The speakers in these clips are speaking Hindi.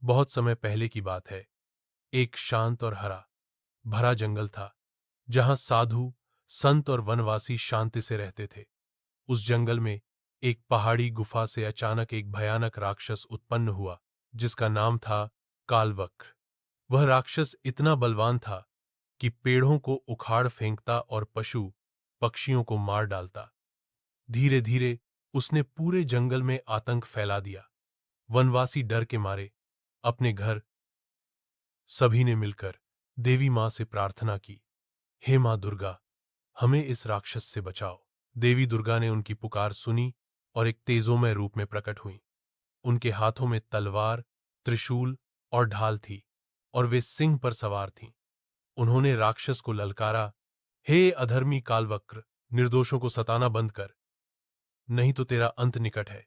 बहुत समय पहले की बात है। एक शांत और हरा भरा जंगल था, जहां साधु, संत और वनवासी शांति से रहते थे। उस जंगल में एक पहाड़ी गुफा से अचानक एक भयानक राक्षस उत्पन्न हुआ, जिसका नाम था कालवक्र। वह राक्षस इतना बलवान था कि पेड़ों को उखाड़ फेंकता और पशु पक्षियों को मार डालता। धीरे धीरे उसने पूरे जंगल में आतंक फैला दिया। वनवासी डर के मारे अपने घर। सभी ने मिलकर देवी मां से प्रार्थना की, हे मां दुर्गा, हमें इस राक्षस से बचाओ। देवी दुर्गा ने उनकी पुकार सुनी और एक तेजोमय रूप में प्रकट हुई। उनके हाथों में तलवार, त्रिशूल और ढाल थी, और वे सिंह पर सवार थीं। उन्होंने राक्षस को ललकारा, हे अधर्मी कालवक्र, निर्दोषों को सताना बंद कर, नहीं तो तेरा अंत निकट है।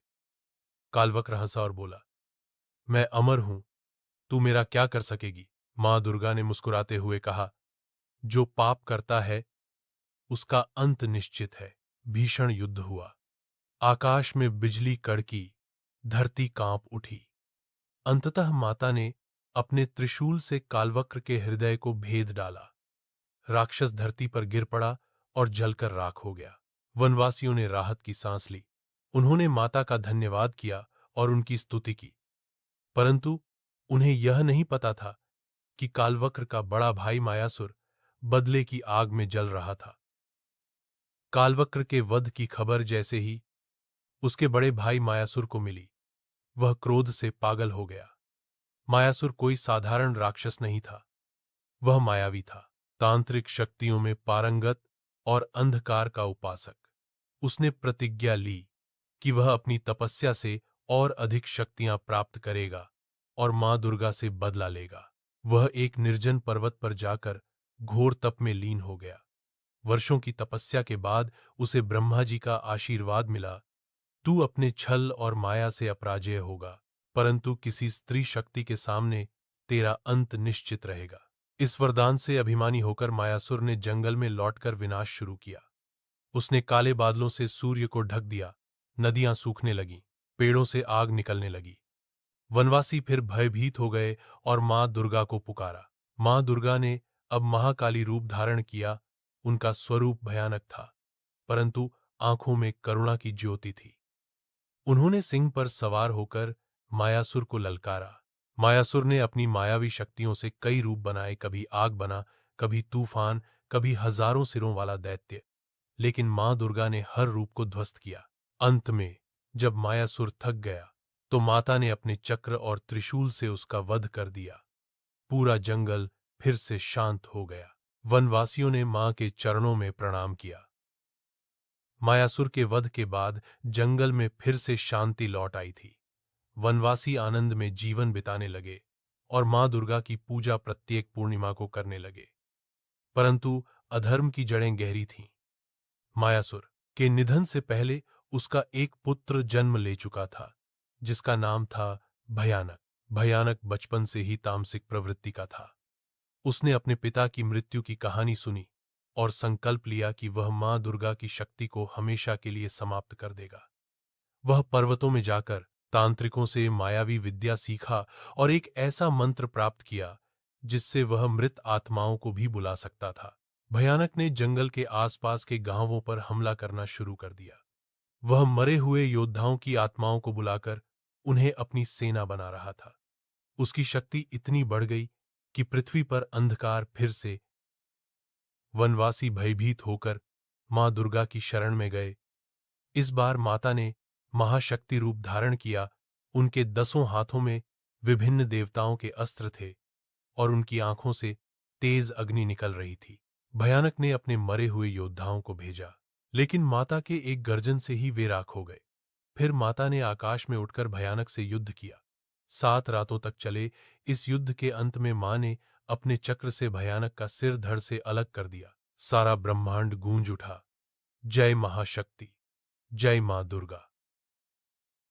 कालवक्र हंसा और बोला, मैं अमर हूं, तू मेरा क्या कर सकेगी। मां दुर्गा ने मुस्कुराते हुए कहा, जो पाप करता है उसका अंत निश्चित है। भीषण युद्ध हुआ। आकाश में बिजली कड़की, धरती कांप उठी। अंततः माता ने अपने त्रिशूल से कालवक्र के हृदय को भेद डाला। राक्षस धरती पर गिर पड़ा और जलकर राख हो गया। वनवासियों ने राहत की सांस ली। उन्होंने माता का धन्यवाद किया और उनकी स्तुति की। परंतु उन्हें यह नहीं पता था कि कालवक्र का बड़ा भाई मायासुर बदले की आग में जल रहा था। कालवक्र के वध की खबर जैसे ही उसके बड़े भाई मायासुर को मिली, वह क्रोध से पागल हो गया। मायासुर कोई साधारण राक्षस नहीं था, वह मायावी था, तांत्रिक शक्तियों में पारंगत और अंधकार का उपासक। उसने प्रतिज्ञा ली कि वह अपनी तपस्या से और अधिक शक्तियां प्राप्त करेगा और मां दुर्गा से बदला लेगा। वह एक निर्जन पर्वत पर जाकर घोर तप में लीन हो गया। वर्षों की तपस्या के बाद उसे ब्रह्मा जी का आशीर्वाद मिला, तू अपने छल और माया से अपराजेय होगा, परंतु किसी स्त्री शक्ति के सामने तेरा अंत निश्चित रहेगा। इस वरदान से अभिमानी होकर मायासुर ने जंगल में लौटकर विनाश शुरू किया। उसने काले बादलों से सूर्य को ढक दिया, नदियां सूखने लगीं, पेड़ों से आग निकलने लगी। वनवासी फिर भयभीत हो गए और मां दुर्गा को पुकारा। मां दुर्गा ने अब महाकाली रूप धारण किया। उनका स्वरूप भयानक था, परंतु आंखों में करुणा की ज्योति थी। उन्होंने सिंह पर सवार होकर मायासुर को ललकारा। मायासुर ने अपनी मायावी शक्तियों से कई रूप बनाए, कभी आग बना, कभी तूफान, कभी हजारों सिरों वाला दैत्य। लेकिन मां दुर्गा ने हर रूप को ध्वस्त किया। अंत में जब मायासुर थक गया, तो माता ने अपने चक्र और त्रिशूल से उसका वध कर दिया। पूरा जंगल फिर से शांत हो गया। वनवासियों ने मां के चरणों में प्रणाम किया। मायासुर के वध के बाद जंगल में फिर से शांति लौट आई थी। वनवासी आनंद में जीवन बिताने लगे और मां दुर्गा की पूजा प्रत्येक पूर्णिमा को करने लगे। परंतु अधर्म की जड़ें गहरी थीं। मायासुर के निधन से पहले उसका एक पुत्र जन्म ले चुका था, जिसका नाम था भयानक। भयानक बचपन से ही तामसिक प्रवृत्ति का था। उसने अपने पिता की मृत्यु की कहानी सुनी और संकल्प लिया कि वह मां दुर्गा की शक्ति को हमेशा के लिए समाप्त कर देगा। वह पर्वतों में जाकर तांत्रिकों से मायावी विद्या सीखा और एक ऐसा मंत्र प्राप्त किया जिससे वह मृत आत्माओं को भी बुला सकता था। भयानक ने जंगल के आसपास के गांवों पर हमला करना शुरू कर दिया। वह मरे हुए योद्धाओं की आत्माओं को बुलाकर उन्हें अपनी सेना बना रहा था। उसकी शक्ति इतनी बढ़ गई कि पृथ्वी पर अंधकार फिर से। वनवासी भयभीत होकर मां दुर्गा की शरण में गए। इस बार माता ने महाशक्ति रूप धारण किया। उनके 10 हाथों में विभिन्न देवताओं के अस्त्र थे और उनकी आंखों से तेज अग्नि निकल रही थी। भयानक ने अपने मरे हुए योद्धाओं को भेजा, लेकिन माता के एक गर्जन से ही वे राख हो गए। फिर माता ने आकाश में उठकर भयानक से युद्ध किया। 7 रातों तक चले इस युद्ध के अंत में मां ने अपने चक्र से भयानक का सिर धड़ से अलग कर दिया। सारा ब्रह्मांड गूंज उठा, जय महाशक्ति, जय मां दुर्गा।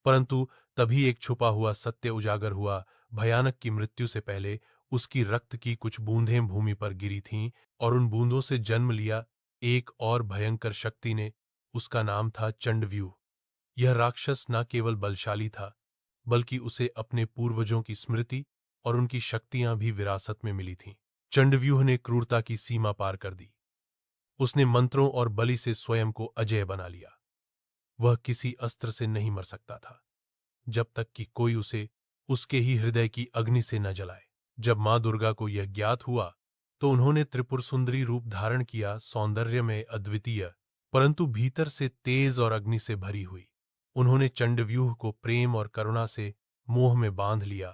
परंतु तभी एक छुपा हुआ सत्य उजागर हुआ। भयानक की मृत्यु से पहले उसकी रक्त की कुछ बूंदें भूमि पर गिरी थीं और उन बूंदों से जन्म लिया एक और भयंकर शक्ति ने। उसका नाम था चंडव्यूह। यह राक्षस न केवल बलशाली था, बल्कि उसे अपने पूर्वजों की स्मृति और उनकी शक्तियां भी विरासत में मिली थीं। चंडव्यूह ने क्रूरता की सीमा पार कर दी। उसने मंत्रों और बलि से स्वयं को अजेय बना लिया। वह किसी अस्त्र से नहीं मर सकता था, जब तक कि कोई उसे उसके ही हृदय की अग्नि से न जलाए। जब मां दुर्गा को यह ज्ञात हुआ तो उन्होंने त्रिपुर सुंदरी रूप धारण किया, सौंदर्य में अद्वितीय, परंतु भीतर से तेज और अग्नि से भरी हुई। उन्होंने चंडव्यूह को प्रेम और करुणा से मोह में बांध लिया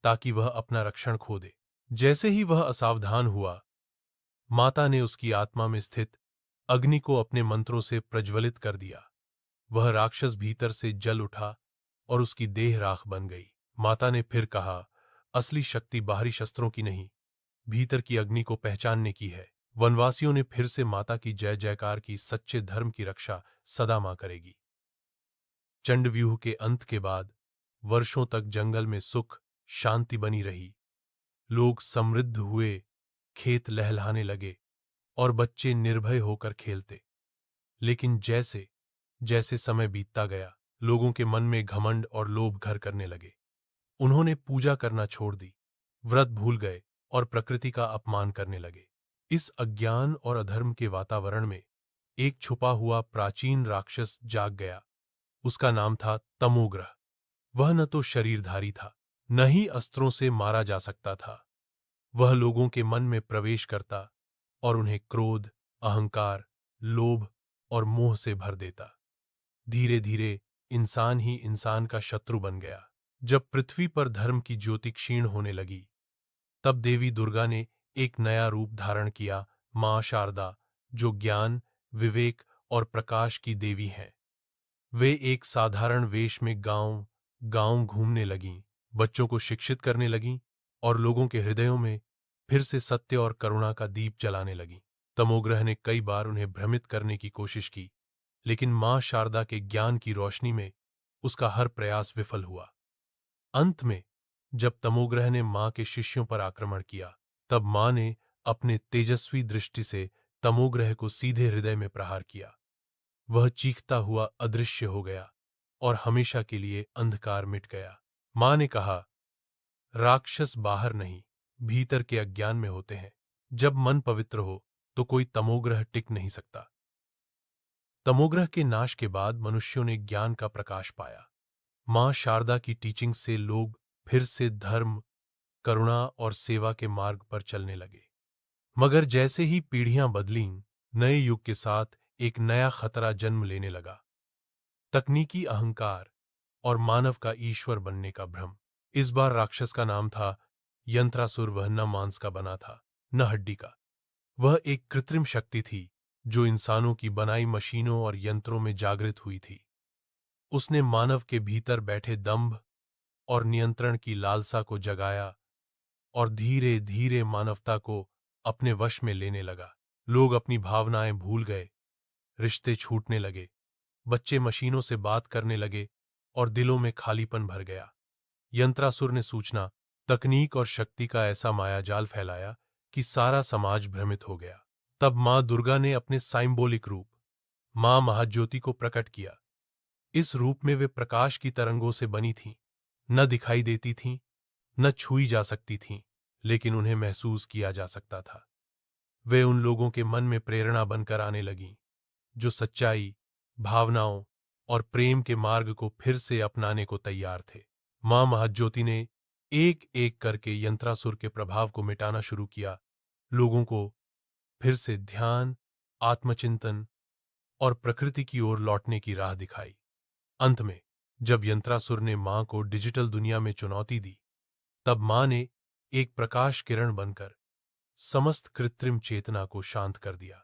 ताकि वह अपना रक्षण खो दे। जैसे ही वह असावधान हुआ, माता ने उसकी आत्मा में स्थित अग्नि को अपने मंत्रों से प्रज्वलित कर दिया। वह राक्षस भीतर से जल उठा और उसकी देह राख बन गई। माता ने फिर कहा, असली शक्ति बाहरी शस्त्रों की नहीं, भीतर की अग्नि को पहचानने की है। वनवासियों ने फिर से माता की जय जयकार की। सच्चे धर्म की रक्षा सदा मां करेगी। चंडव्यूह के अंत के बाद वर्षों तक जंगल में सुख शांति बनी रही। लोग समृद्ध हुए, खेत लहलहाने लगे और बच्चे निर्भय होकर खेलते। लेकिन जैसे जैसे समय बीतता गया, लोगों के मन में घमंड और लोभ घर करने लगे। उन्होंने पूजा करना छोड़ दी, व्रत भूल गए और प्रकृति का अपमान करने लगे। इस अज्ञान और अधर्म के वातावरण में एक छुपा हुआ प्राचीन राक्षस जाग गया। उसका नाम था तमोग्रह। वह न तो शरीरधारी था, न ही अस्त्रों से मारा जा सकता था। वह लोगों के मन में प्रवेश करता और उन्हें क्रोध, अहंकार, लोभ और मोह से भर देता। धीरे धीरे इंसान ही इंसान का शत्रु बन गया। जब पृथ्वी पर धर्म की ज्योति क्षीण होने लगी, तब देवी दुर्गा ने एक नया रूप धारण किया, मां शारदा, जो ज्ञान, विवेक और प्रकाश की देवी हैं। वे एक साधारण वेश में गांव गांव घूमने लगीं, बच्चों को शिक्षित करने लगीं और लोगों के हृदयों में फिर से सत्य और करुणा का दीप जलाने लगीं। तमोग्रह ने कई बार उन्हें भ्रमित करने की कोशिश की, लेकिन मां शारदा के ज्ञान की रोशनी में उसका हर प्रयास विफल हुआ। अंत में जब तमोग्रह ने मां के शिष्यों पर आक्रमण किया, तब मां ने अपने तेजस्वी दृष्टि से तमोग्रह को सीधे हृदय में प्रहार किया। वह चीखता हुआ अदृश्य हो गया और हमेशा के लिए अंधकार मिट गया। मां ने कहा, राक्षस बाहर नहीं, भीतर के अज्ञान में होते हैं। जब मन पवित्र हो तो कोई तमोग्रह टिक नहीं सकता। तमोग्रह के नाश के बाद मनुष्यों ने ज्ञान का प्रकाश पाया। मां शारदा की टीचिंग से लोग फिर से धर्म, करुणा और सेवा के मार्ग पर चलने लगे। मगर जैसे ही पीढ़ियां बदलीं, नए युग के साथ एक नया खतरा जन्म लेने लगा। तकनीकी अहंकार और मानव का ईश्वर बनने का भ्रम। इस बार राक्षस का नाम था यंत्रासुर। वह न मांस का बना था, न हड्डी का। वह एक कृत्रिम शक्ति थी जो इंसानों की बनाई मशीनों और यंत्रों में जागृत हुई थी। उसने मानव के भीतर बैठे दंभ और नियंत्रण की लालसा को जगाया और धीरे धीरे मानवता को अपने वश में लेने लगा। लोग अपनी भावनाएं भूल गए, रिश्ते छूटने लगे, बच्चे मशीनों से बात करने लगे और दिलों में खालीपन भर गया। यंत्रासुर ने सूचना, तकनीक और शक्ति का ऐसा मायाजाल फैलाया कि सारा समाज भ्रमित हो गया। तब मां दुर्गा ने अपने साइंबोलिक रूप, मां महाज्योति को प्रकट किया। इस रूप में वे प्रकाश की तरंगों से बनी थीं, न दिखाई देती थीं, न छुई जा सकती थीं, लेकिन उन्हें महसूस किया जा सकता था। वे उन लोगों के मन में प्रेरणा बनकर आने लगीं, जो सच्चाई, भावनाओं और प्रेम के मार्ग को फिर से अपनाने को तैयार थे। मां महाज्योति ने एक एक करके यंत्रासुर के प्रभाव को मिटाना शुरू किया, लोगों को फिर से ध्यान, आत्मचिंतन और प्रकृति की ओर लौटने की राह दिखाई। अंत में जब यंत्रासुर ने मां को डिजिटल दुनिया में चुनौती दी, तब मां ने एक प्रकाश किरण बनकर समस्त कृत्रिम चेतना को शांत कर दिया।